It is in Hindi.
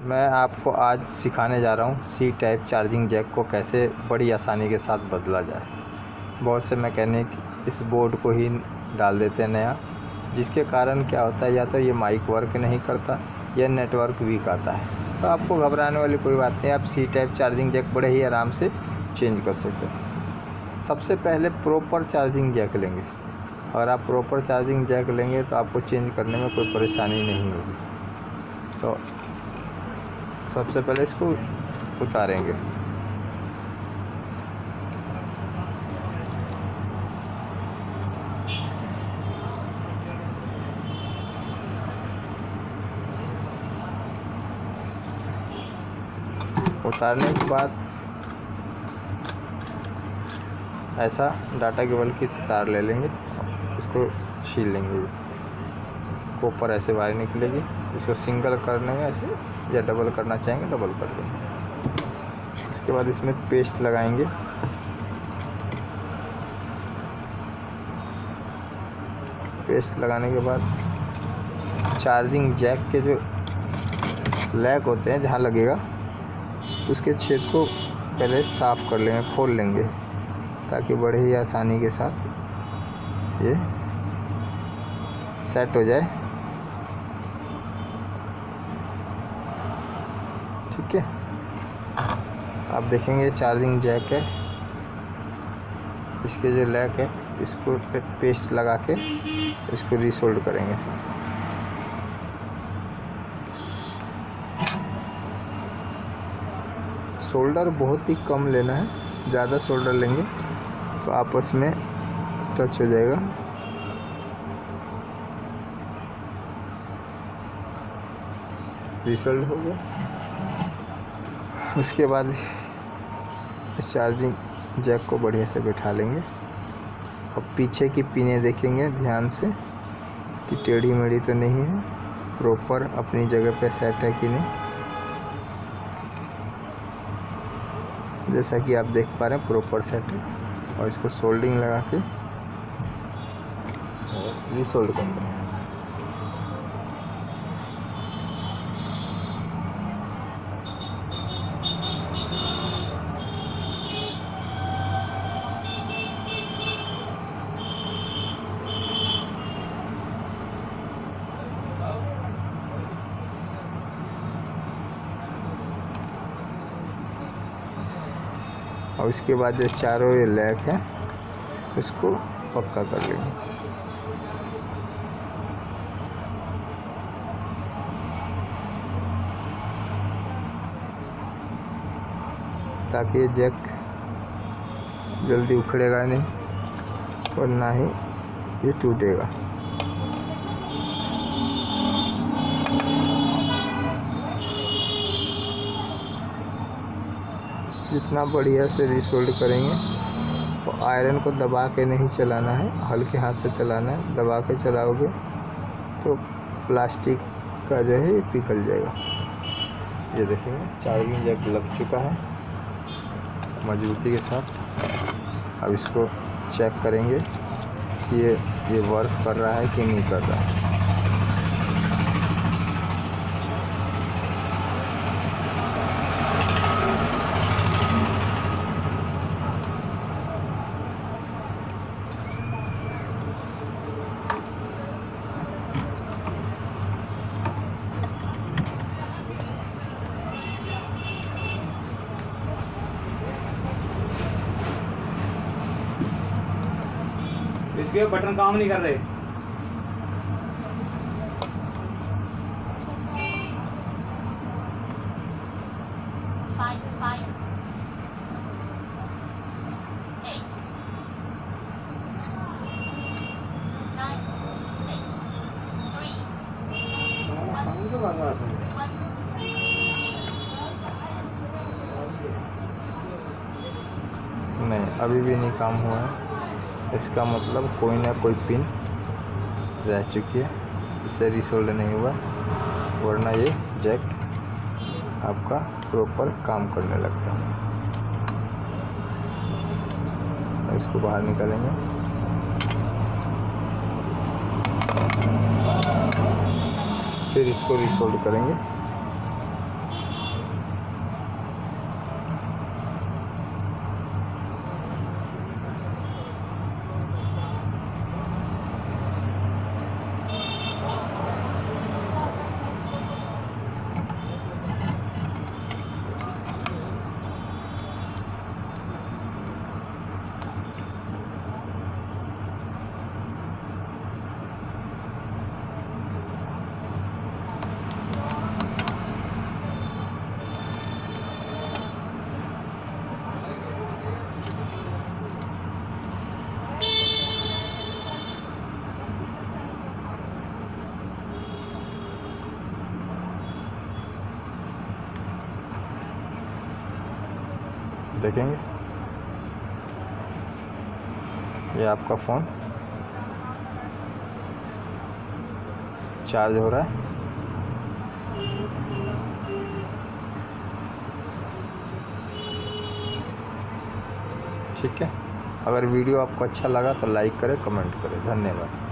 मैं आपको आज सिखाने जा रहा हूँ सी टाइप चार्जिंग जैक को कैसे बड़ी आसानी के साथ बदला जाए। बहुत से मैकेनिक इस बोर्ड को ही डाल देते हैं नया, जिसके कारण क्या होता है, या तो ये माइक वर्क नहीं करता या नेटवर्क वीक आता है। तो आपको घबराने वाली कोई बात नहीं, आप सी टाइप चार्जिंग जैक बड़े ही आराम से चेंज कर सकते हो। सबसे पहले प्रॉपर चार्जिंग जैक लेंगे। अगर आप प्रॉपर चार्जिंग जैक लेंगे तो आपको चेंज करने में कोई परेशानी नहीं होगी। तो सबसे पहले इसको उतारेंगे। उतारने के बाद ऐसा डाटा केबल की तार ले लेंगे, इसको छील लेंगे। ऊपर ऐसे वायर निकलेगी, इसको सिंगल करने में ऐसे या डबल करना चाहेंगे डबल कर देंगे। इसके बाद इसमें पेस्ट लगाएंगे। पेस्ट लगाने के बाद चार्जिंग जैक के जो लैग होते हैं जहाँ लगेगा उसके छेद को पहले साफ़ कर लेंगे, खोल लेंगे, ताकि बड़े ही आसानी के साथ ये सेट हो जाए। ठीक है, आप देखेंगे चार्जिंग जैक है, इसके जो लैग है इसको पेस्ट लगा के इसको रीसोल्ड करेंगे। सोल्डर बहुत ही कम लेना है, ज़्यादा सोल्डर लेंगे तो आपस में टच हो जाएगा। रीसोल्ड हो गया। उसके बाद इस चार्जिंग जैक को बढ़िया से बैठा लेंगे। अब पीछे की पिनें देखेंगे ध्यान से कि टेढ़ी मेढ़ी तो नहीं है, प्रॉपर अपनी जगह पे सेट है कि नहीं। जैसा कि आप देख पा रहे हैं प्रॉपर सेट है। और इसको सोल्डिंग लगा के रीसोल्ड कर देंगे। और इसके बाद जो चारों ये लैग है इसको पक्का कर लेंगे। ताकि ये जैक जल्दी उखड़ेगा नहीं और ना ही ये टूटेगा। जितना बढ़िया से रीसोल्ड करेंगे तो आयरन को दबा के नहीं चलाना है, हल्के हाथ से चलाना है। दबा के चलाओगे तो प्लास्टिक का जो है ये पिघल जाएगा। ये देखेंगे चार्जिंग जैक लग चुका है मजबूती के साथ। अब इसको चेक करेंगे कि ये वर्क कर रहा है कि नहीं कर रहा है। इसके बटन काम नहीं कर रहे। नहीं, अभी भी नहीं काम हुआ है। इसका मतलब कोई ना कोई पिन रह चुकी है जिससे रीसोल्ड नहीं हुआ, वरना ये जैक आपका प्रॉपर काम करने लगता है। इसको बाहर निकालेंगे। फिर इसको रीसोल्ड करेंगे। देखेंगे ये आपका फ़ोन चार्ज हो रहा है। ठीक है, अगर वीडियो आपको अच्छा लगा तो लाइक करें, कमेंट करें। धन्यवाद।